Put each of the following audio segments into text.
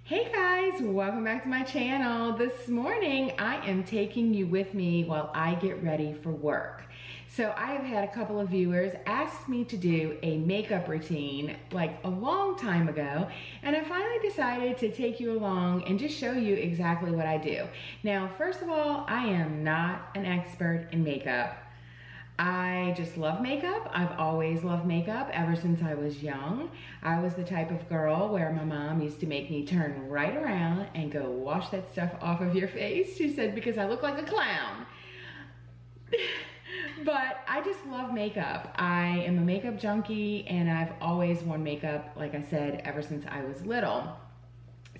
Hey guys, welcome back to my channel. This morning I am taking you with me while I get ready for work. So I have had a couple of viewers ask me to do a makeup routine like a long time ago, and I finally decided to take you along and just show you exactly what I do. Now, first of all, I am not an expert in makeup. I just love makeup. I've always loved makeup ever since I was young. I was the type of girl where my mom used to make me turn right around and go wash that stuff off of your face. She said, because I look like a clown. But I just love makeup. I am a makeup junkie and I've always worn makeup, like I said, ever since I was little.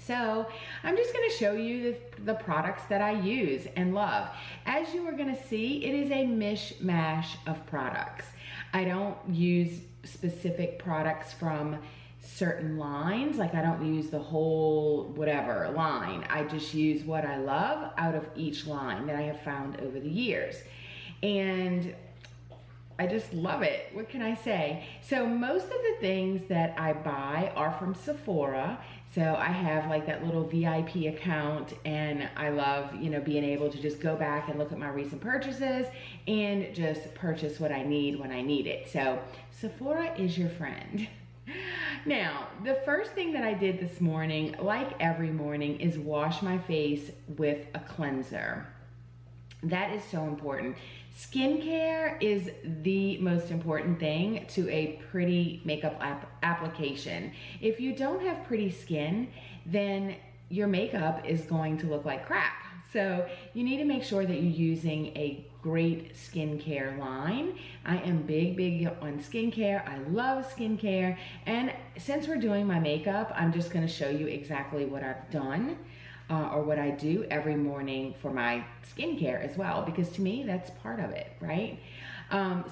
So I'm just gonna show you the products that I use and love. As you are gonna see, it is a mishmash of products. I don't use specific products from certain lines, like I don't use the whole whatever line. I just use what I love out of each line that I have found over the years. And I just love it. What can I say? So most of the things that I buy are from Sephora. So I have like that little VIP account, and I love, you know, being able to just go back and look at my recent purchases and just purchase what I need when I need it. So Sephora is your friend. Now, the first thing that I did this morning, like every morning, is wash my face with a cleanser. That is so important. Skincare is the most important thing to a pretty makeup application. If you don't have pretty skin, then your makeup is going to look like crap. So you need to make sure that you're using a great skincare line. I am big on skincare. I love skincare. And since we're doing my makeup, I'm just gonna show you exactly what I've done. Or what I do every morning for my skincare as well, because to me, that's part of it, right?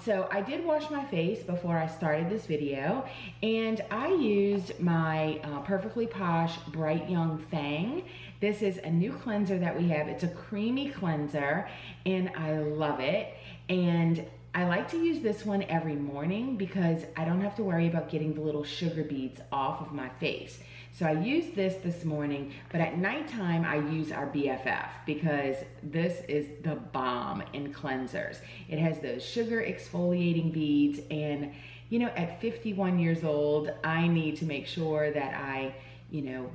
So I did wash my face before I started this video, and I used my Perfectly Posh Bright Young Fang. This is a new cleanser that we have. It's a creamy cleanser, and I love it. And I like to use this one every morning because I don't have to worry about getting the little sugar beads off of my face. So I used this morning, but at nighttime I use our BFF because this is the bomb in cleansers. It has those sugar exfoliating beads, and you know, at 51 years old, I need to make sure that I, you know,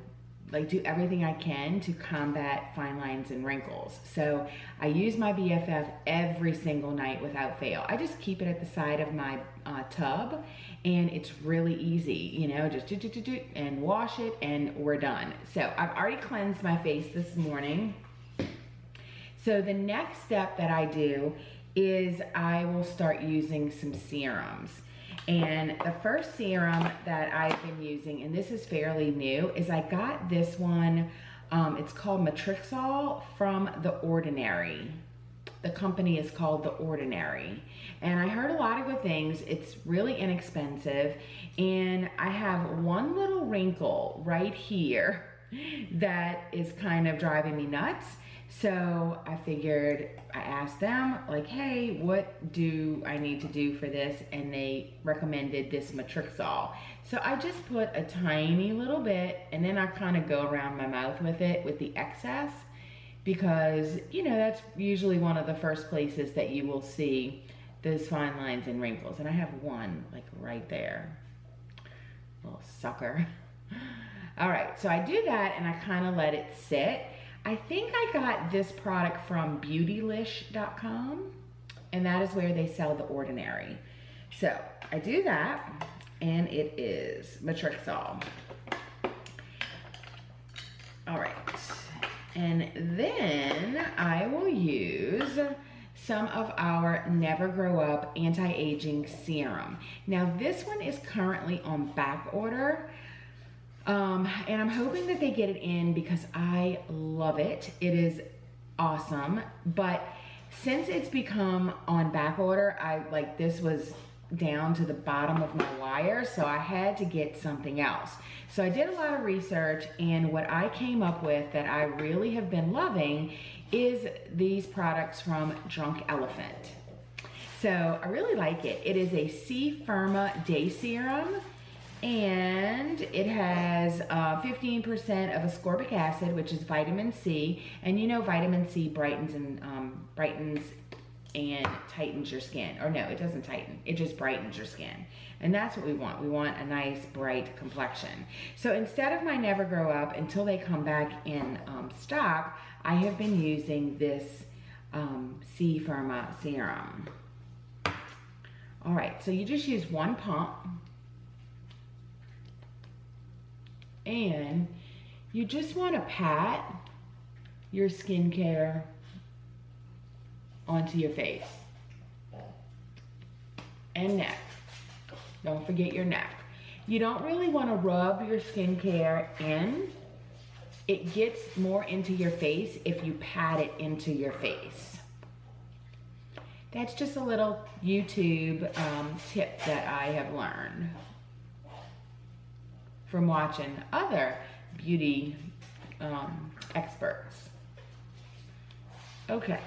like do everything I can to combat fine lines and wrinkles. So I use my BFF every single night without fail. I just keep it at the side of my tub, and it's really easy, you know, just do and wash it and we're done. So I've already cleansed my face this morning. So the next step that I do is I will start using some serums. And the first serum that I've been using, and this is fairly new, is I got this one, it's called Matrixol from The Ordinary. The company is called The Ordinary. And I heard a lot of good things. It's really inexpensive. And I have one little wrinkle right here that is kind of driving me nuts. So I figured, I asked them like, hey, what do I need to do for this? And they recommended this Matrixol. So I just put a tiny little bit, and then I kind of go around my mouth with it with the excess, because you know, that's usually one of the first places that you will see those fine lines and wrinkles. And I have one like right there, little sucker. All right, so I do that and I kind of let it sit. I think I got this product from beautylish.com, and that is where they sell The Ordinary. So I do that, and it is Matrixol. All right, and then I will use some of our Never Grow Up Anti-Aging Serum. Now this one is currently on back order. And I'm hoping that they get it in because I love it. It is awesome. But since it's become on back order, this was down to the bottom of my wire, so I had to get something else. So I did a lot of research, and what I came up with that I really have been loving is these products from Drunk Elephant. So I really like it. It is a C Firma Day Serum. And it has 15% of ascorbic acid, which is vitamin C. And you know vitamin C brightens and tightens your skin. Or no, it doesn't tighten. It just brightens your skin. And that's what we want. We want a nice, bright complexion. So instead of my Never Grow Up, until they come back in stock, I have been using this C Firma serum. All right, so you just use one pump. And you just want to pat your skincare onto your face and neck. Don't forget your neck. You don't really want to rub your skincare in. It gets more into your face if you pat it into your face. That's just a little YouTube tip that I have learned from watching other beauty experts. Okay,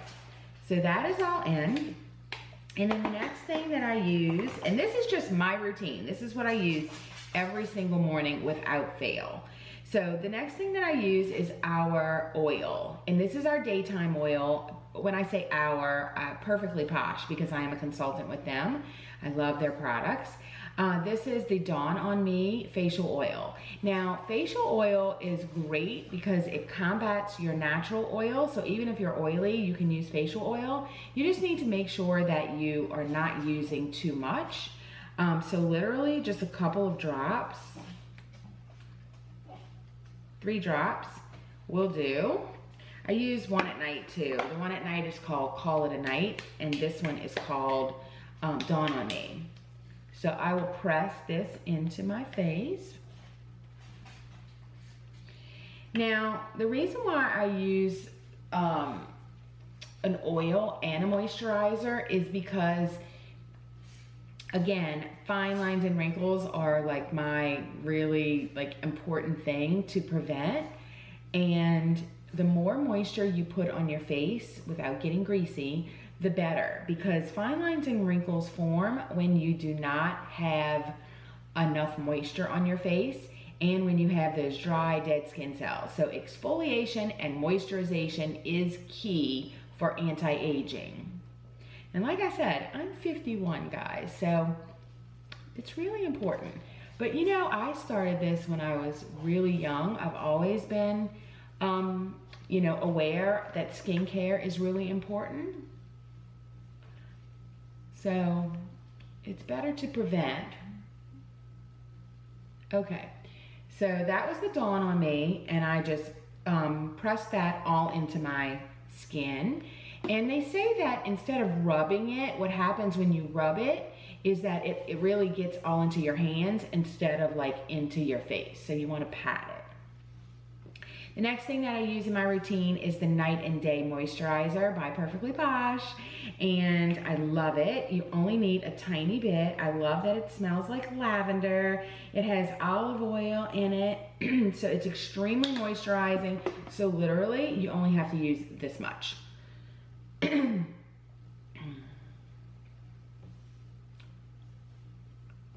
so that is all in. And then the next thing that I use, and this is just my routine, this is what I use every single morning without fail. So the next thing that I use is our oil, and this is our daytime oil. When I say our, Perfectly Posh, because I am a consultant with them. I love their products. This is the Dawn on Me facial oil. Now, facial oil is great because it combats your natural oil. So even if you're oily, you can use facial oil. You just need to make sure that you are not using too much. So literally just a couple of drops, 3 drops will do. I use one at night too. The one at night is called Call It a Night, and this one is called Dawn on Me. So I will press this into my face. Now, the reason why I use an oil and a moisturizer is because, again, fine lines and wrinkles are like my really important thing to prevent. And the more moisture you put on your face without getting greasy, the better, because fine lines and wrinkles form when you do not have enough moisture on your face and when you have those dry, dead skin cells. So exfoliation and moisturization is key for anti-aging. And like I said, I'm 51, guys, so it's really important. But you know, I started this when I was really young. I've always been you know, aware that skincare is really important. So it's better to prevent. Okay, so that was the Dawn on Me, and I just pressed that all into my skin. And they say that instead of rubbing it, what happens when you rub it is that it really gets all into your hands instead of like into your face. So you want to pat it. The next thing that I use in my routine is the Night and Day Moisturizer by Perfectly Posh, and I love it. You only need a tiny bit. I love that it smells like lavender. It has olive oil in it, so it's extremely moisturizing. So literally, you only have to use this much.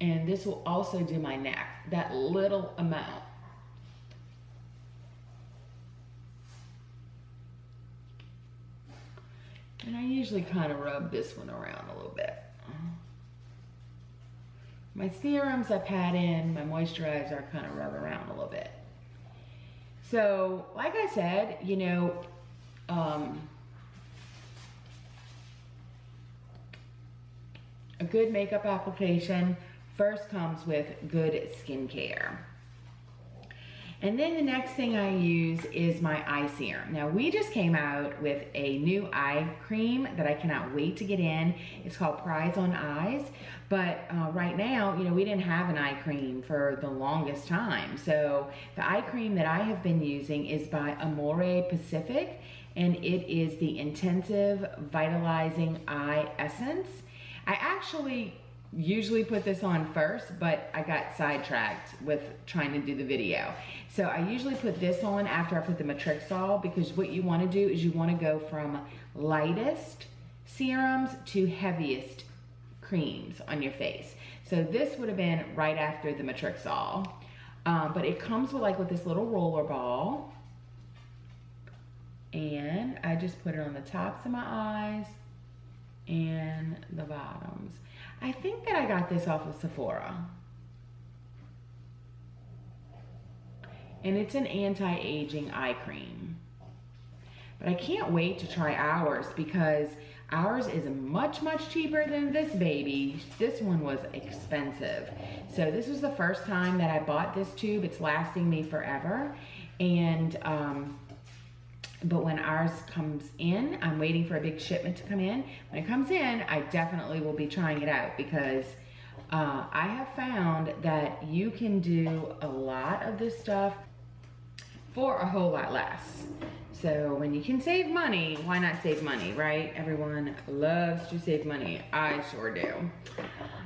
And this will also do my neck, that little amount. And I usually kind of rub this one around a little bit. My serums I pat in, my moisturizer I kind of rub around a little bit. So, like I said, you know, a good makeup application first comes with good skincare. And then the next thing I use is my eye serum. Now, we just came out with a new eye cream that I cannot wait to get in. It's called Prize on Eyes. But right now, you know, we didn't have an eye cream for the longest time. So the eye cream that I have been using is by Amore Pacific, and it is the Intensive Vitalizing Eye Essence. I actually usually put this on first, but I got sidetracked with trying to do the video. So I usually put this on after I put the Matrixol, because what you want to do is you want to go from lightest serums to heaviest creams on your face. So this would have been right after the Matrixol. But it comes with this little roller ball. And I just put it on the tops of my eyes and the bottoms. I think that I got this off of Sephora. And it's an anti-aging eye cream. But I can't wait to try ours because ours is much, much cheaper than this baby. This one was expensive. So this was the first time that I bought this tube. It's lasting me forever. And, but when ours comes in, I'm waiting for a big shipment to come in. When it comes in, I definitely will be trying it out because I have found that you can do a lot of this stuff for a whole lot less. So when you can save money, why not save money, right? Everyone loves to save money. I sure do.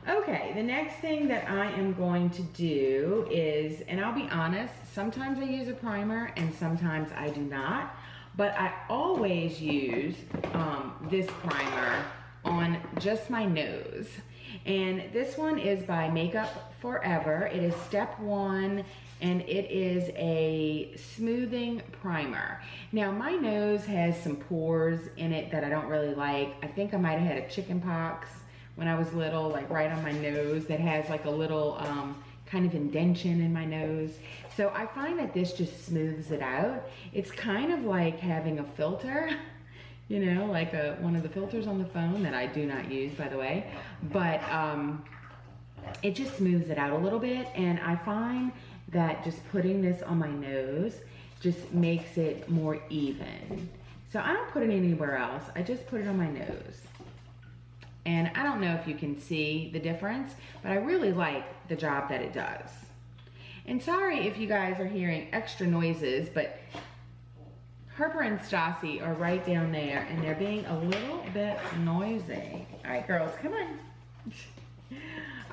Okay, the next thing that I am going to do is, and I'll be honest, sometimes I use a primer and sometimes I do not, but I always use this primer on just my nose. And this one is by Makeup Forever. It is step 1 and it is a smoothing primer. Now my nose has some pores in it that I don't really like. I think I might have had a chicken pox when I was little, like right on my nose that has like a little kind of indentation in my nose. So I find that this just smooths it out. It's kind of like having a filter, you know, like one of the filters on the phone that I do not use, by the way. But it just smooths it out a little bit. And I find that just putting this on my nose just makes it more even. So I don't put it anywhere else. I just put it on my nose. And I don't know if you can see the difference, but I really like the job that it does. And sorry if you guys are hearing extra noises, but Harper and Stassi are right down there and they're being a little bit noisy. All right, girls, come on.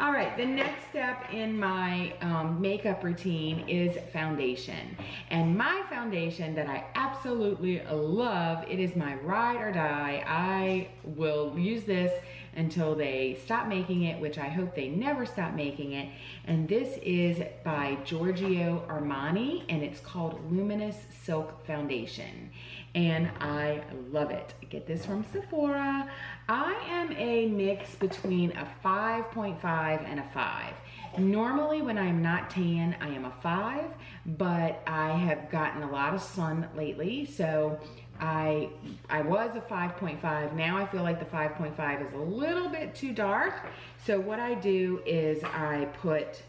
All right, the next step in my makeup routine is foundation. And my foundation that I absolutely love, it is my ride or die. I will use this until they stop making it, which I hope they never stop making it. And this is by Giorgio Armani, and it's called Luminous Silk Foundation. And I love it. I get this from Sephora. I am a mix between a 5.5 and a 5. Normally when I'm not tan, I am a 5, but I have gotten a lot of sun lately, so I was a 5.5. Now I feel like the 5.5 is a little bit too dark. So what I do is I put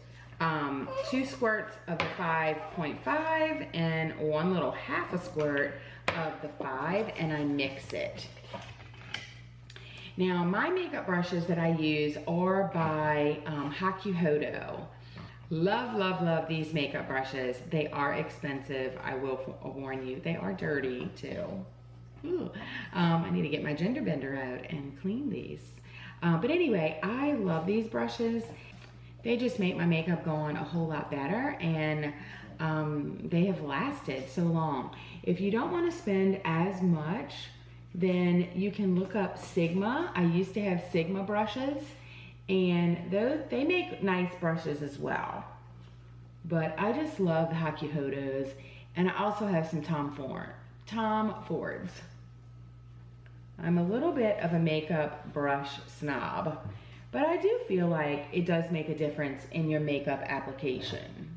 2 squirts of the 5.5 and 1 little half a squirt of the 5, and I mix it. Now my makeup brushes that I use are by Hakuhodo. Love, love, love these makeup brushes. They are expensive, I will warn you. They are dirty too. Ooh. I need to get my gender bender out and clean these. But anyway, I love these brushes. They just make my makeup go on a whole lot better, and they have lasted so long. If you don't want to spend as much, then you can look up Sigma. I used to have Sigma brushes, and they make nice brushes as well. But I just love the Hakuhodos, and I also have some Tom Fords. I'm a little bit of a makeup brush snob, but I do feel like it does make a difference in your makeup application.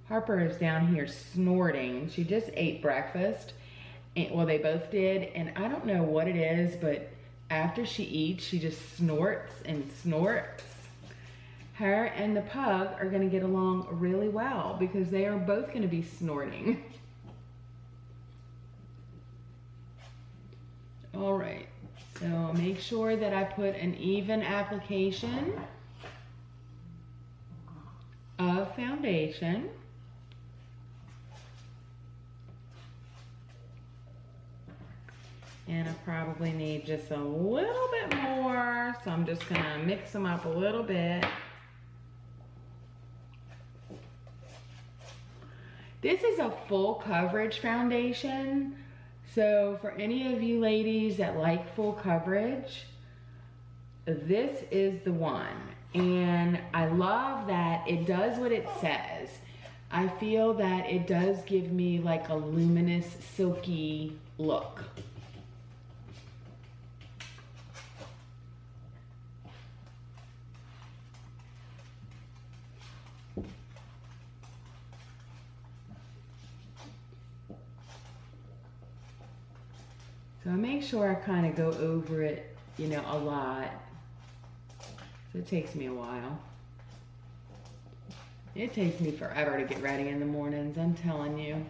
Harper is down here snorting. She just ate breakfast. Well, they both did, and I don't know what it is, but after she eats, she just snorts and snorts. Her and the pug are gonna get along really well because they are both gonna be snorting. All right, so make sure that I put an even application of foundation. And I probably need just a little bit more, so I'm just gonna mix them up a little bit. This is a full coverage foundation, so for any of you ladies that like full coverage, this is the one. And I love that it does what it says. I feel that it does give me like a luminous, silky look. So I make sure I kind of go over it, you know, a lot. So it takes me a while. It takes me forever to get ready in the mornings, I'm telling you.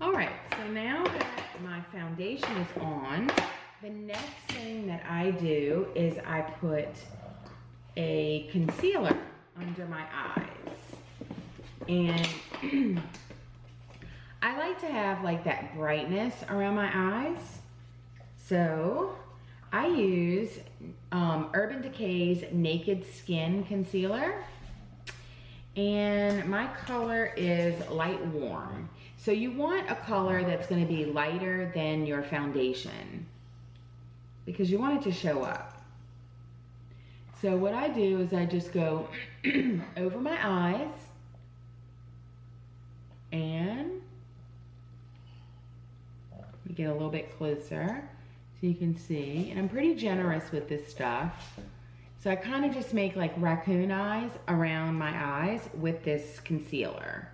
All right, so now that my foundation is on, the next thing that I do is I put a concealer under my eyes. And I like to have like that brightness around my eyes. So I use Urban Decay's Naked Skin Concealer. And my color is Light Warm. So you want a color that's gonna be lighter than your foundation because you want it to show up. So what I do is I just go over my eyes and let me get a little bit closer so you can see. And I'm pretty generous with this stuff. So I kind of just make like raccoon eyes around my eyes with this concealer.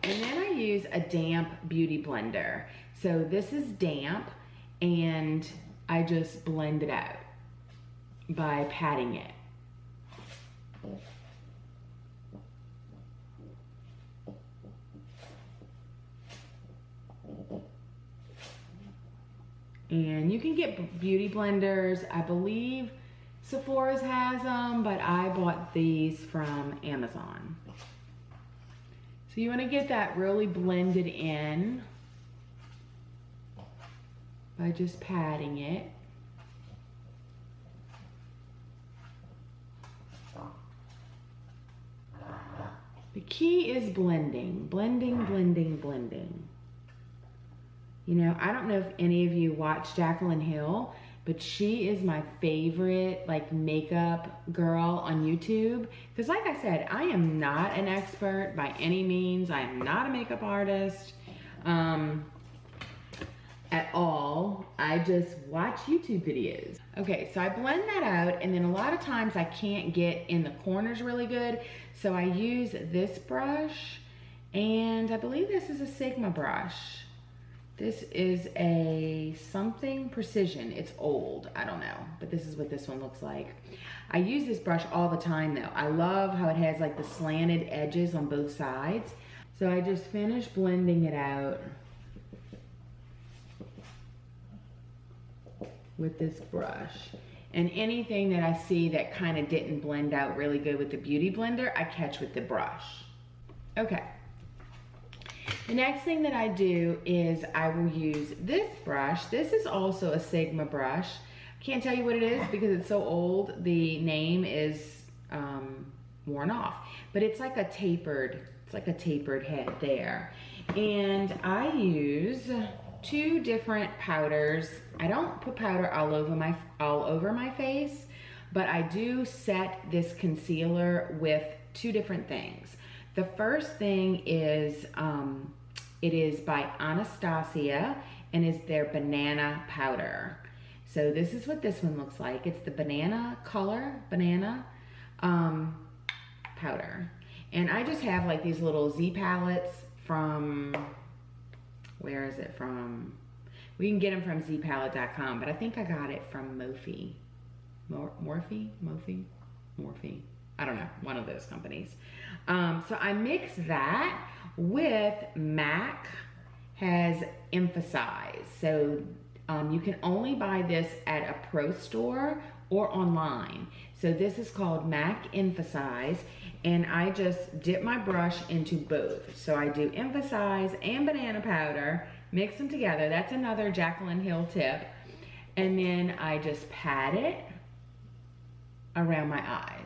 And then I use a damp beauty blender. So this is damp and I just blend it out by patting it. And you can get beauty blenders. I believe Sephora's has them, but I bought these from Amazon. So you want to get that really blended in by just patting it. The key is blending, blending, blending, blending. You know, I don't know if any of you watch Jaclyn Hill, but she is my favorite like makeup girl on YouTube. Because like I said, I am not an expert by any means. I am not a makeup artist at all. I just watch YouTube videos. Okay, so I blend that out, and then a lot of times I can't get in the corners really good. So I use this brush, and I believe this is a Sigma brush. This is a something precision. It's old, I don't know, but this is what this one looks like. I use this brush all the time though. I love how it has like the slanted edges on both sides. So I just finished blending it out with this brush. And anything that I see that kind of didn't blend out really good with the beauty blender, I catch with the brush. Okay. The next thing that I do is I will use this brush. This is also a Sigma brush. I can't tell you what it is because it's so old. The name is worn off, but it's like a tapered head there. And I use two different powders. I don't put powder all over my face, but I do set this concealer with two different things. The first thing is, it is by Anastasia and is their banana powder. So this is what this one looks like. It's the banana color, banana powder. And I just have like these little Z palettes from, where is it from? We can get them from zpalette.com, but I think I got it from Morphe. Morphe? I don't know, one of those companies. So I mix that with MAC has Emphasize. So you can only buy this at a pro store or online. So this is called MAC Emphasize, and I just dip my brush into both. So I do Emphasize and banana powder, mix them together. That's another Jaclyn Hill tip. And then I just pat it around my eyes.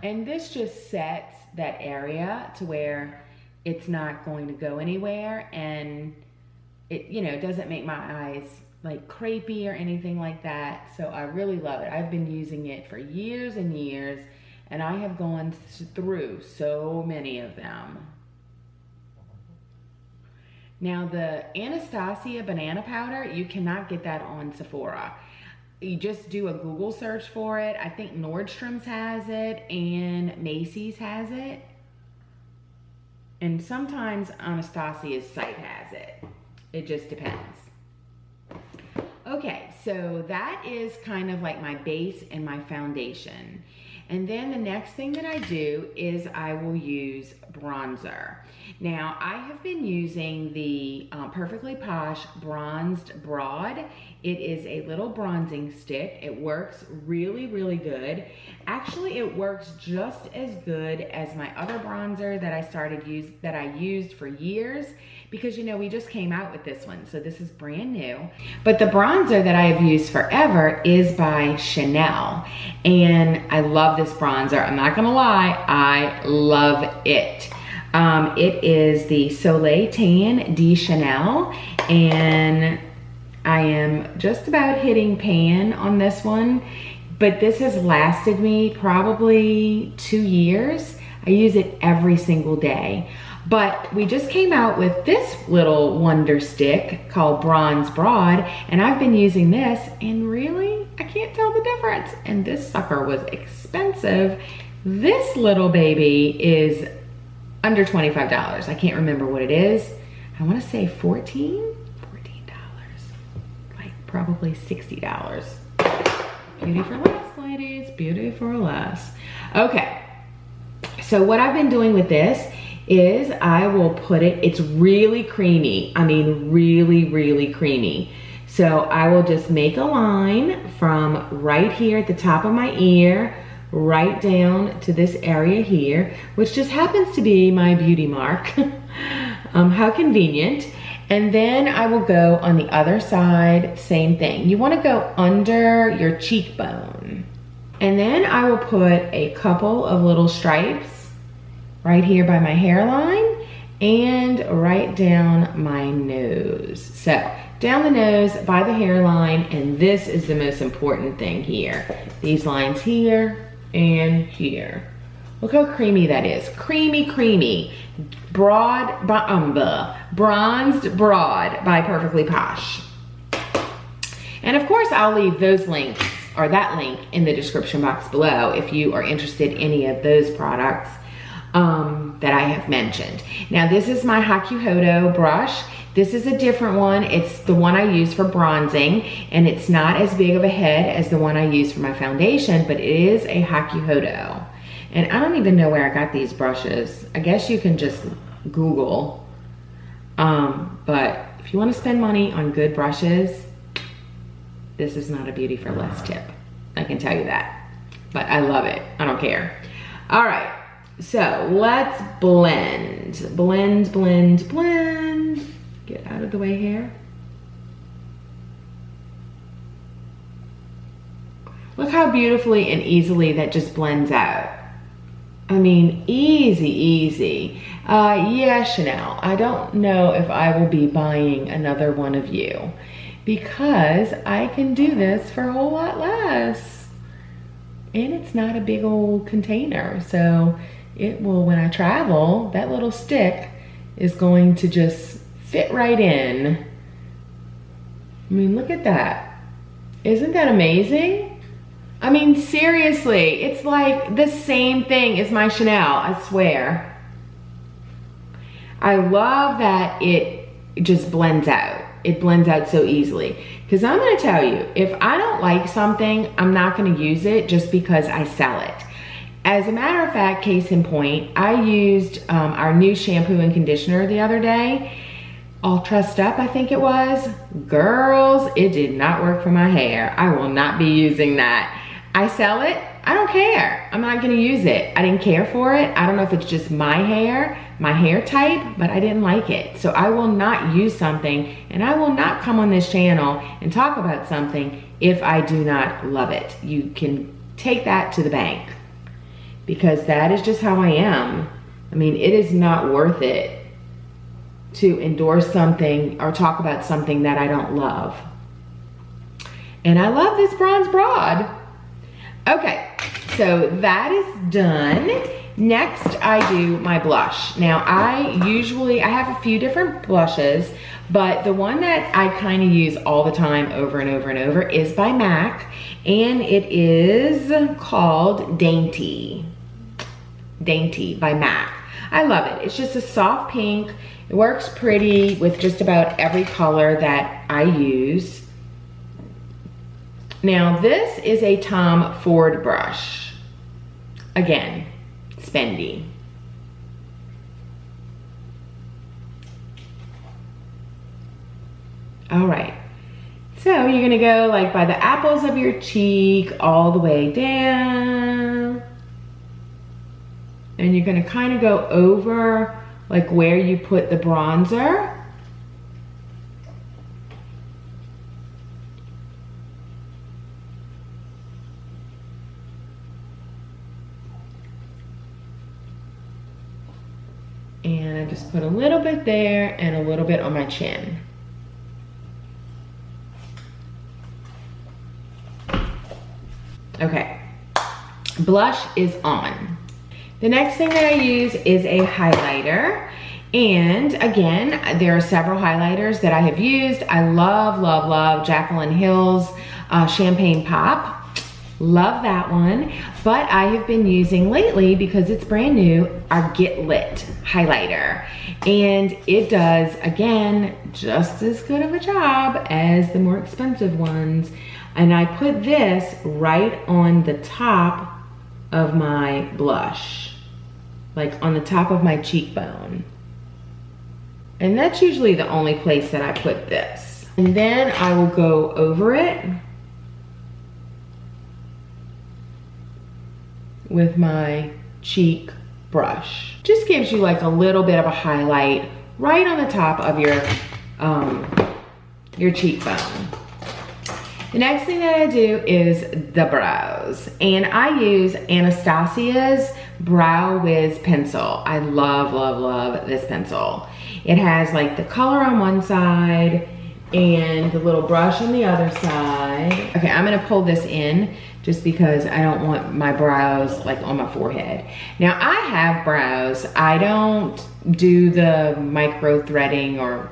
And this just sets that area to where it's not going to go anywhere, and it, you know, doesn't make my eyes like crepey or anything like that. So I really love it. I've been using it for years and years, and I have gone through so many of them. Now the Anastasia banana powder, you cannot get that on Sephora. You just do a Google search for it. I think Nordstrom's has it and Macy's has it. And sometimes Anastasia's site has it. It just depends. Okay, so that is kind of like my base and my foundation. And then the next thing that I do is I will use bronzer. Now, I have been using the Perfectly Posh Bronzed Broad. It is a little bronzing stick. It works really, really good. Actually, it works just as good as my other bronzer that I used for years, because, you know, we just came out with this one, so this is brand new. But the bronzer that I have used forever is by Chanel, and I love this bronzer. I'm not gonna lie, I love it. It is the Soleil Tan de Chanel, and I am just about hitting pan on this one, but this has lasted me probably 2 years. I use it every single day. But we just came out with this little wonder stick called Bronze Broad, and I've been using this, and really, I can't tell the difference. And this sucker was expensive. This little baby is under $25. I can't remember what it is. I wanna say $14, like probably $60. Beauty for less, ladies, beauty for less. Okay, so what I've been doing with this is I will put it, it's really creamy. I mean, really, really creamy. So I will just make a line from right here at the top of my ear, right down to this area here, which just happens to be my beauty mark. How convenient. And then I will go on the other side, same thing. You wanna go under your cheekbone. And then I will put a couple of little stripes right here by my hairline and right down my nose. So down the nose, by the hairline, and this is the most important thing here. These lines here and here. Look how creamy that is. Creamy, creamy. Bronzed Broad by Perfectly Posh. And of course, I'll leave those links, or that link, in the description box below if you are interested in any of those products that I have mentioned. Now, this is my Hakuhodo brush. This is a different one. It's the one I use for bronzing, and it's not as big of a head as the one I use for my foundation, but it is a Hakuhodo. And I don't even know where I got these brushes. I guess you can just Google. But if you want to spend money on good brushes, this is not a beauty for less tip. I can tell you that. But I love it. I don't care. All right. So let's blend. Blend, blend, blend. Get out of the way here. Look how beautifully and easily that just blends out. I mean, easy, easy. Yeah, Chanel, I don't know if I will be buying another one of you, because I can do this for a whole lot less. And it's not a big old container, so it will, when I travel, that little stick is going to just fit right in. I mean, look at that. Isn't that amazing? I mean, seriously, it's like the same thing as my Chanel, I swear. I love that it just blends out. It blends out so easily. Because I'm gonna tell you, if I don't like something, I'm not gonna use it just because I sell it. As a matter of fact, case in point, I used our new shampoo and conditioner the other day. All Trussed Up, I think it was. Girls, it did not work for my hair. I will not be using that. I sell it, I don't care. I'm not gonna use it. I didn't care for it. I don't know if it's just my hair type, but I didn't like it. So I will not use something, and I will not come on this channel and talk about something if I do not love it. You can take that to the bank, because that is just how I am. I mean, it is not worth it to endorse something or talk about something that I don't love. And I love this Bronze Broad. Okay, so that is done. Next, I do my blush. Now, I have a few different blushes, but the one that I kind of use all the time over and over and over is by MAC, and it is called Dainty. Dainty by MAC. I love it. It's just a soft pink. It works pretty with just about every color that I use. Now, this is a Tom Ford brush. Again, spendy. All right, so you're gonna go like by the apples of your cheek all the way down. And you're gonna kind of go over like where you put the bronzer. And I just put a little bit there and a little bit on my chin. Okay, blush is on. The next thing that I use is a highlighter. And again, there are several highlighters that I have used. I love, love, love Jaclyn Hill's Champagne Pop. Love that one. But I have been using lately, because it's brand new, our Get Lit highlighter. And it does, again, just as good of a job as the more expensive ones. And I put this right on the top of my blush, like on the top of my cheekbone. And that's usually the only place that I put this. And then I will go over it with my cheek brush. Just gives you like a little bit of a highlight right on the top of your cheekbone. The next thing that I do is the brows, and I use Anastasia's Brow Wiz pencil. I love, love, love this pencil. It has like the color on one side and the little brush on the other side. Okay, I'm gonna pull this in just because I don't want my brows like on my forehead. Now, I have brows. I don't do the micro threading or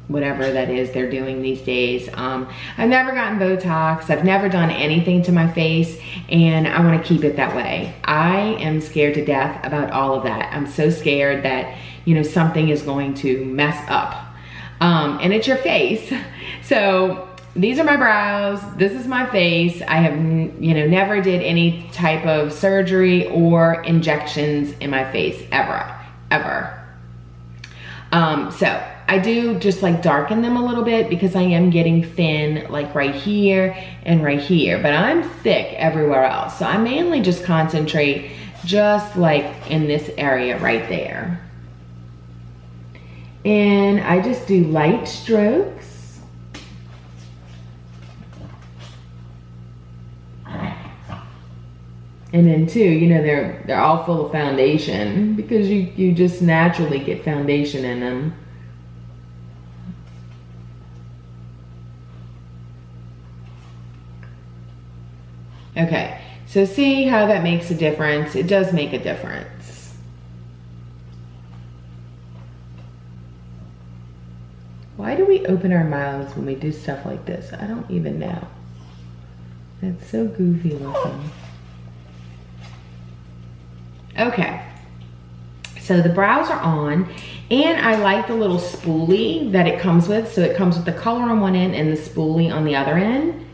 whatever that is they're doing these days. I've never gotten Botox. I've never done anything to my face, and I want to keep it that way. I am scared to death about all of that. I'm so scared that, you know, something is going to mess up. And it's your face. So these are my brows. This is my face. I have, you know, never did any type of surgery or injections in my face ever. So I do just like darken them a little bit because I am getting thin like right here and right here, but I'm thick everywhere else. So I mainly just concentrate just like in this area right there. And I just do light strokes. And then too, you know, they're all full of foundation because you just naturally get foundation in them. Okay, so see how that makes a difference? It does make a difference. Why do we open our mouths when we do stuff like this? I don't even know. That's so goofy looking. Okay, so the brows are on, and I like the little spoolie that it comes with. So it comes with the color on one end and the spoolie on the other end,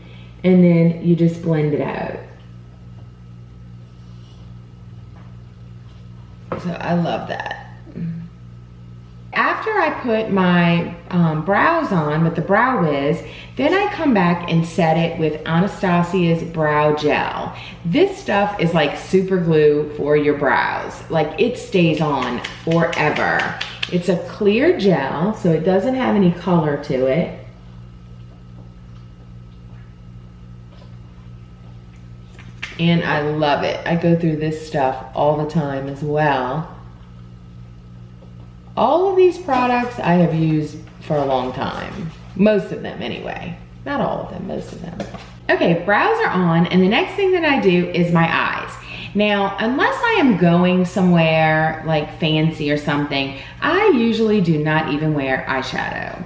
and then you just blend it out. So I love that. After I put my brows on with the Brow Wiz, then I come back and set it with Anastasia's Brow Gel. This stuff is like super glue for your brows. Like, it stays on forever. It's a clear gel, so it doesn't have any color to it. And I love it. I go through this stuff all the time as well. All of these products I have used for a long time. Most of them anyway. Not all of them, most of them. Okay, brows are on, and the next thing that I do is my eyes. Now, unless I am going somewhere like fancy or something, I usually do not even wear eyeshadow.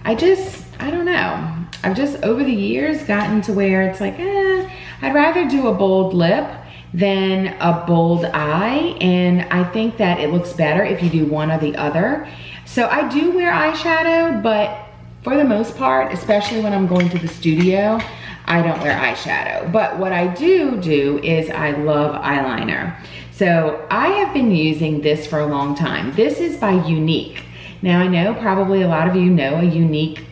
I don't know. I've just over the years gotten to where it's like, I'd rather do a bold lip than a bold eye, and I think that it looks better if you do one or the other. So I do wear eyeshadow, but for the most part, especially when I'm going to the studio, I don't wear eyeshadow. But what I do is I love eyeliner. So I have been using this for a long time. This is by Unique. Now I know probably a lot of you know a Unique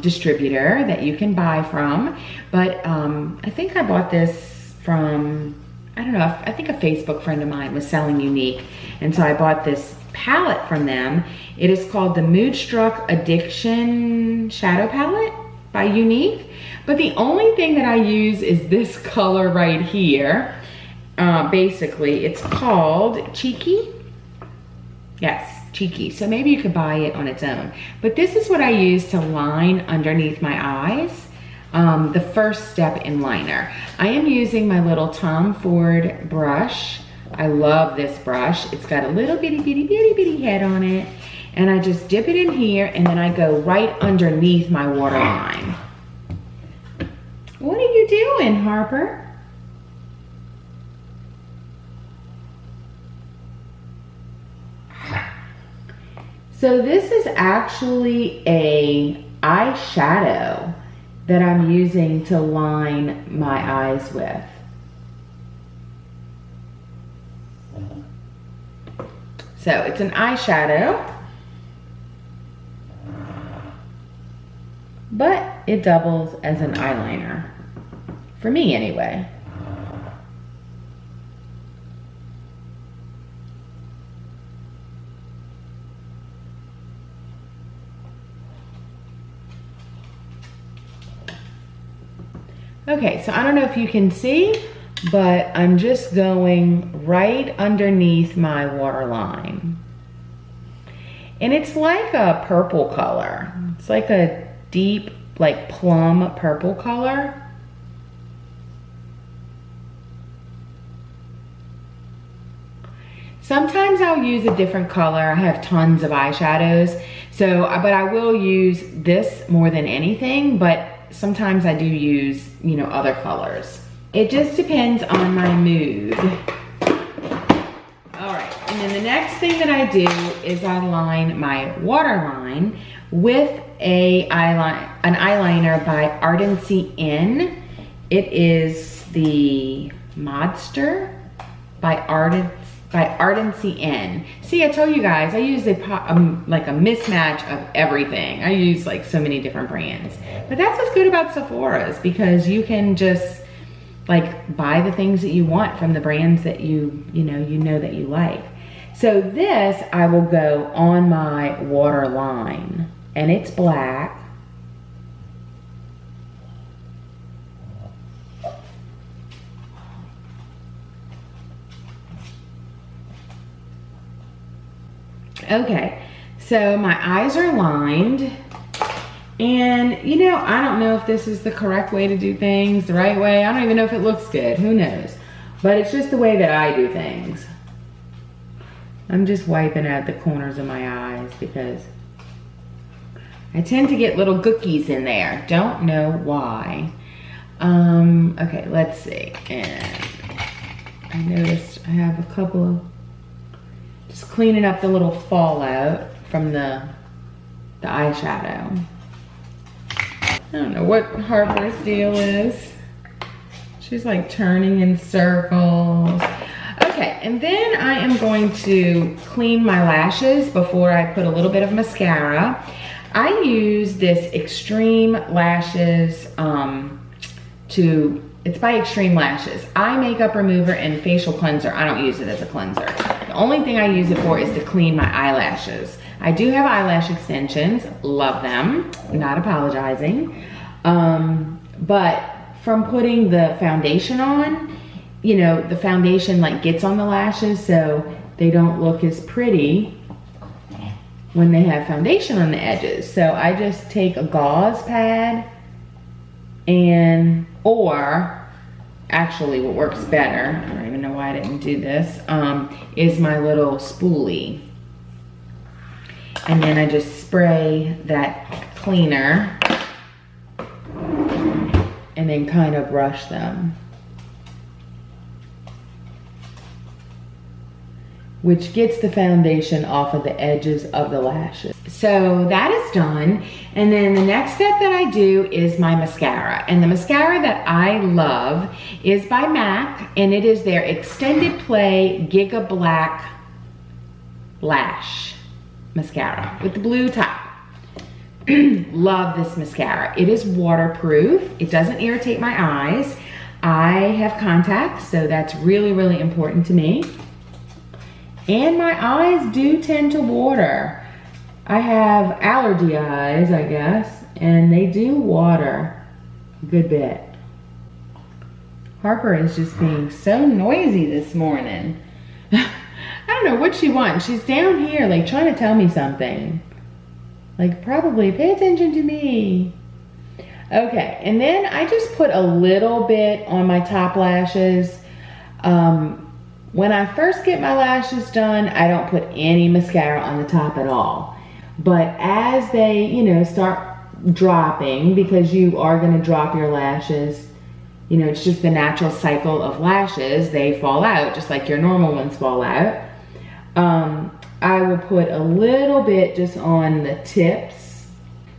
distributor that you can buy from, but I think I bought this from, I don't know, I think a Facebook friend of mine was selling Unique, and so I bought this palette from them. It is called the Moodstruck Addiction Shadow Palette by Unique, but the only thing that I use is this color right here. Basically, it's called Cheeky. Yes, Cheeky. So maybe you could buy it on its own. But this is what I use to line underneath my eyes. The first step in liner. I am using my little Tom Ford brush. I love this brush. It's got a little bitty head on it. And I just dip it in here, and then I go right underneath my waterline. What are you doing, Harper? So this is actually a eyeshadow that I'm using to line my eyes with. So it's an eyeshadow, but it doubles as an eyeliner. For me anyway. Okay, so I don't know if you can see, but I'm just going right underneath my waterline. And it's like a purple color. It's like a deep, like plum purple color. Sometimes I'll use a different color. I have tons of eyeshadows, so, but I will use this more than anything, but sometimes I do use, you know, other colors. It just depends on my mood. All right, and then the next thing that I do is I line my waterline with an eyeliner by Ardency In. It is the Modster by Ardency In. See, I told you guys, I use like a mismatch of everything. I use like so many different brands. But that's what's good about Sephora's, because you can just like buy the things that you want from the brands that you know that you like. So this I will go on my waterline, and it's black. Okay, so my eyes are lined, and you know, I don't know if this is the correct way to do things, the right way. I don't even know if it looks good, who knows? But it's just the way that I do things. I'm just wiping out the corners of my eyes because I tend to get little gookies in there. Don't know why. Okay, let's see. And I noticed I have a couple of, just cleaning up the little fallout from the eyeshadow. I don't know what Harper's deal is. She's like turning in circles. Okay, and then I am going to clean my lashes before I put a little bit of mascara. I use this Extreme Lashes it's by Extreme Lashes. Eye makeup remover and facial cleanser. I don't use it as a cleanser. The only thing I use it for is to clean my eyelashes. I do have eyelash extensions, love them, not apologizing. But from putting the foundation on, you know, the foundation like gets on the lashes so they don't look as pretty when they have foundation on the edges. So I just take a gauze pad or actually what works better, I don't even know why I didn't do this, is my little spoolie. And then I just spray that cleaner and then kind of brush them, which gets the foundation off of the edges of the lashes. So that is done. And then the next step that I do is my mascara. And the mascara that I love is by MAC, and it is their Extended Play Giga Black Lash Mascara with the blue top. Love this mascara. It is waterproof. It doesn't irritate my eyes. I have contacts, so that's really, really important to me. And my eyes do tend to water. I have allergy eyes, I guess, and they do water a good bit. Harper is just being so noisy this morning. I don't know what she wants. She's down here like trying to tell me something. Like probably pay attention to me. Okay, and then I just put a little bit on my top lashes. When I first get my lashes done, I don't put any mascara on the top at all. But as they, you know, start dropping, because you are going to drop your lashes, you know, it's just the natural cycle of lashes. They fall out just like your normal ones fall out. I will put a little bit just on the tips,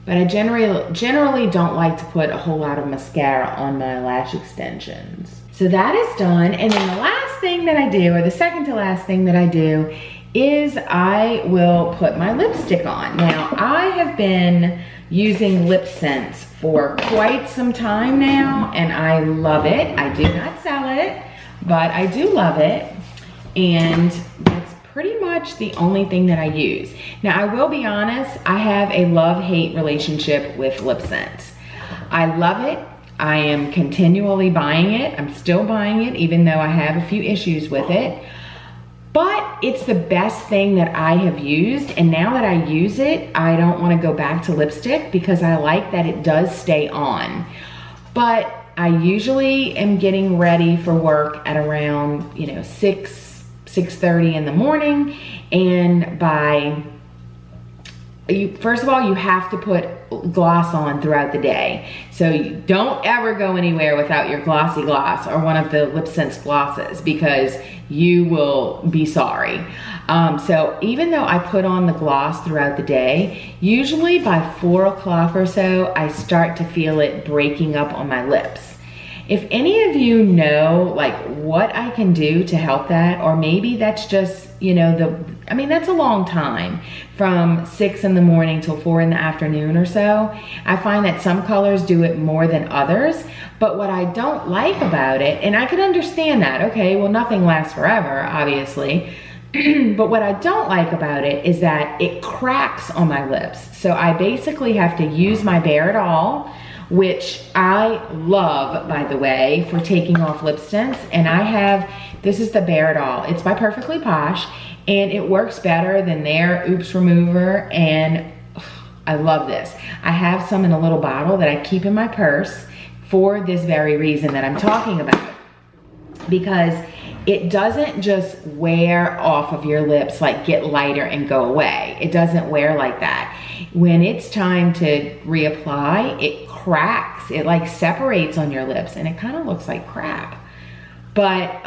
but I generally don't like to put a whole lot of mascara on my lash extensions. So that is done. And then the last thing that I do, or the second to last thing that I do, is I will put my lipstick on. Now, I have been using Lip Sense for quite some time now, and I love it. I do not sell it, but I do love it. And that's pretty much the only thing that I use. Now, I will be honest, I have a love-hate relationship with Lip Sense. I love it. I am continually buying it. I'm still buying it, even though I have a few issues with it. But it's the best thing that I have used, and now that I use it, I don't want to go back to lipstick because I like that it does stay on. But I usually am getting ready for work at around, you know, 6:30 in the morning, and first of all, you have to put gloss on throughout the day. So you don't ever go anywhere without your glossy gloss or one of the Lip Sense glosses, because you will be sorry. So even though I put on the gloss throughout the day, usually by 4 o'clock or so, I start to feel it breaking up on my lips. If any of you know like what I can do to help that, or maybe that's just, you know, I mean, that's a long time from 6 in the morning till 4 in the afternoon or so. I find that some colors do it more than others, but what I don't like about it, and I can understand that, okay, well, nothing lasts forever, obviously, but what I don't like about it is that it cracks on my lips. So I basically have to use my Bare It All, which I love, by the way, for taking off lip stints. And this is the Bare It All. It's by Perfectly Posh, and it works better than their Oops Remover, and I love this. I have some in a little bottle that I keep in my purse for this very reason that I'm talking about, because it doesn't just wear off of your lips, like get lighter and go away. It doesn't wear like that. When it's time to reapply, it cracks. It like separates on your lips, and it kind of looks like crap. But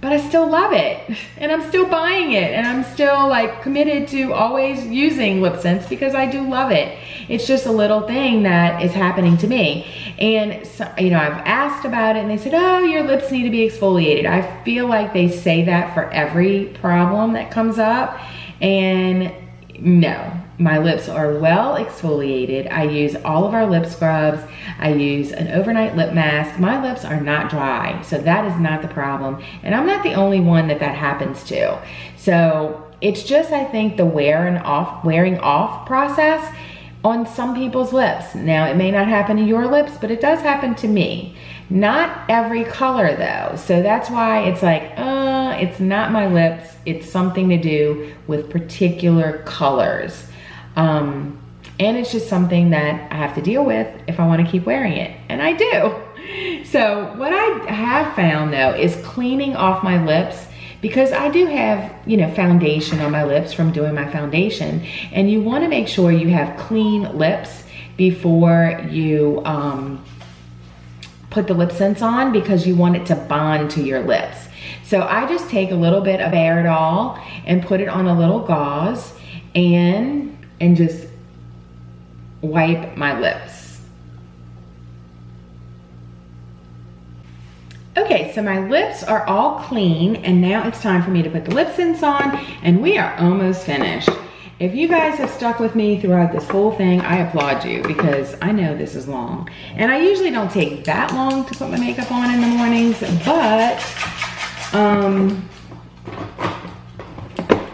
I still love it, and I'm still buying it, and I'm still like committed to always using Lip Sense because I do love it. It's just a little thing that is happening to me. And so, you know, I've asked about it, and they said, oh, your lips need to be exfoliated. I feel like they say that for every problem that comes up, and no. My lips are well exfoliated. I use all of our lip scrubs. I use an overnight lip mask. My lips are not dry, so that is not the problem. And I'm not the only one that happens to. So it's just, I think, the wearing off process. on some people's lips. Now, it may not happen to your lips, but it does happen to me. Not every color though, so that's why it's like, it's not my lips, it's something to do with particular colors. And it's just something that I have to deal with if I want to keep wearing it, and I do. So what I have found though is cleaning off my lips, because I do have, you know, foundation on my lips from doing my foundation, and you want to make sure you have clean lips before you put the lip sense on, because you want it to bond to your lips. So I just take a little bit of Aerodol and put it on a little gauze and just wipe my lips. Okay, so my lips are all clean, and now it's time for me to put the lip sense on, and we are almost finished. If you guys have stuck with me throughout this whole thing, I applaud you, because I know this is long. And I usually don't take that long to put my makeup on in the mornings, but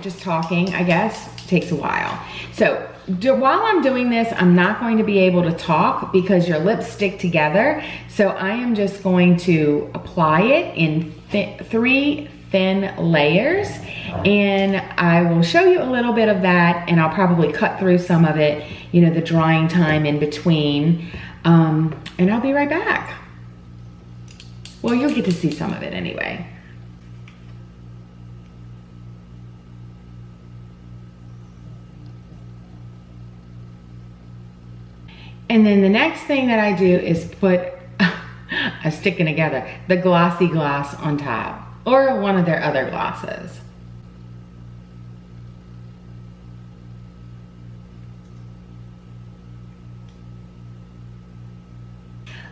just talking, I guess, takes a while. So while I'm doing this, I'm not going to be able to talk because your lips stick together. So I am just going to apply it in 3 thin layers, and I will show you a little bit of that, and I'll probably cut through some of it, you know, the drying time in between, and I'll be right back. Well, you'll get to see some of it anyway. And then the next thing that I do is put, I'm sticking together, the glossy gloss on top, or one of their other glosses.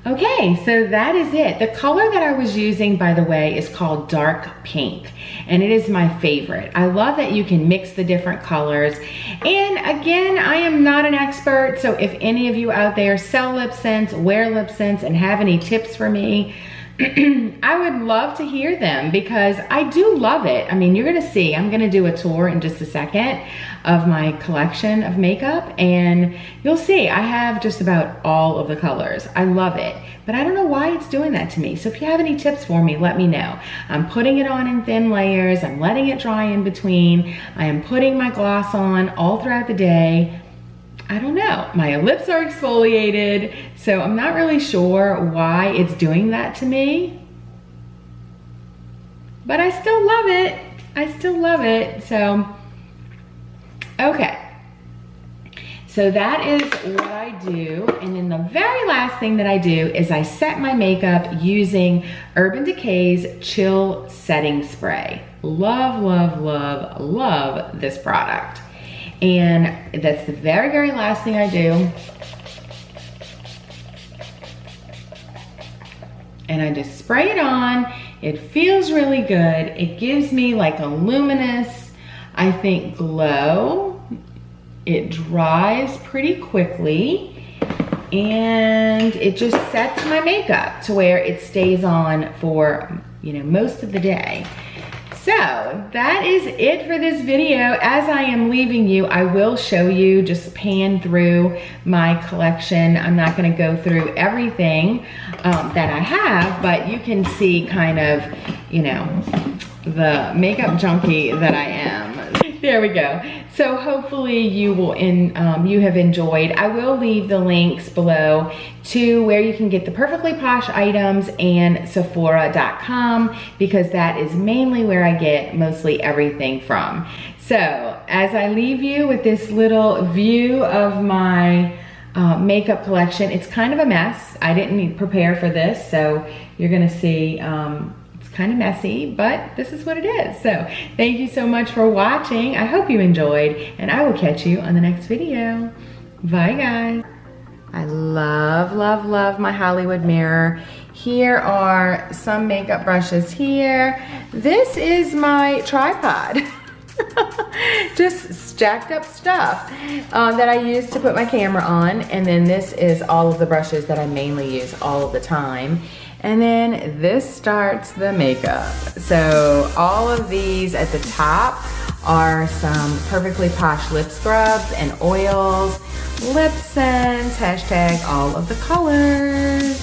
Okay, so that is it. The color that I was using, by the way, is called dark pink, and it is my favorite. I love that you can mix the different colors. And again, I am not an expert, so if any of you out there sell lip scents, wear lip scents, and have any tips for me, I would love to hear them, because I do love it. I mean, you're gonna see, I'm gonna do a tour in just a second of my collection of makeup, and you'll see I have just about all of the colors. I love it, but I don't know why it's doing that to me. So if you have any tips for me, let me know. I'm putting it on in thin layers, I'm letting it dry in between, I am putting my gloss on all throughout the day. I don't know, my lips are exfoliated, so I'm not really sure why it's doing that to me, but I still love it. I still love it. So, okay. So that is what I do. And then the very last thing that I do is I set my makeup using Urban Decay's Chill Setting Spray. Love, love, love, love this product. And that's the very, very last thing I do. And I just spray it on. It feels really good. It gives me like a luminous, I think, glow. It dries pretty quickly, and it just sets my makeup to where it stays on for, you know, most of the day. So that is it for this video. As I am leaving you, I will show you, just pan through my collection. I'm not gonna go through everything that I have, but you can see kind of, you know, the makeup junkie that I am. There we go. So hopefully you will you have enjoyed. I will leave the links below to where you can get the Perfectly Posh items and Sephora.com, because that is mainly where I get mostly everything from. So as I leave you with this little view of my makeup collection, it's kind of a mess. I didn't prepare for this, so you're gonna see kind of messy, but this is what it is. So thank you so much for watching. I hope you enjoyed, and I will catch you on the next video. Bye guys. I love, love, love my Hollywood mirror. Here are some makeup brushes here. This is my tripod. Just stacked up stuff that I use to put my camera on, and then this is all of the brushes that I mainly use all of the time. And then this starts the makeup. So all of these at the top are some Perfectly Posh lip scrubs and oils, lip scents, hashtag all of the colors.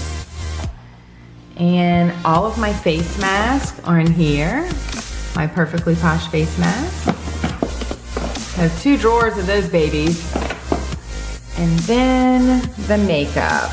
And all of my face masks are in here. My Perfectly Posh face mask. I have 2 drawers of those babies. And then the makeup.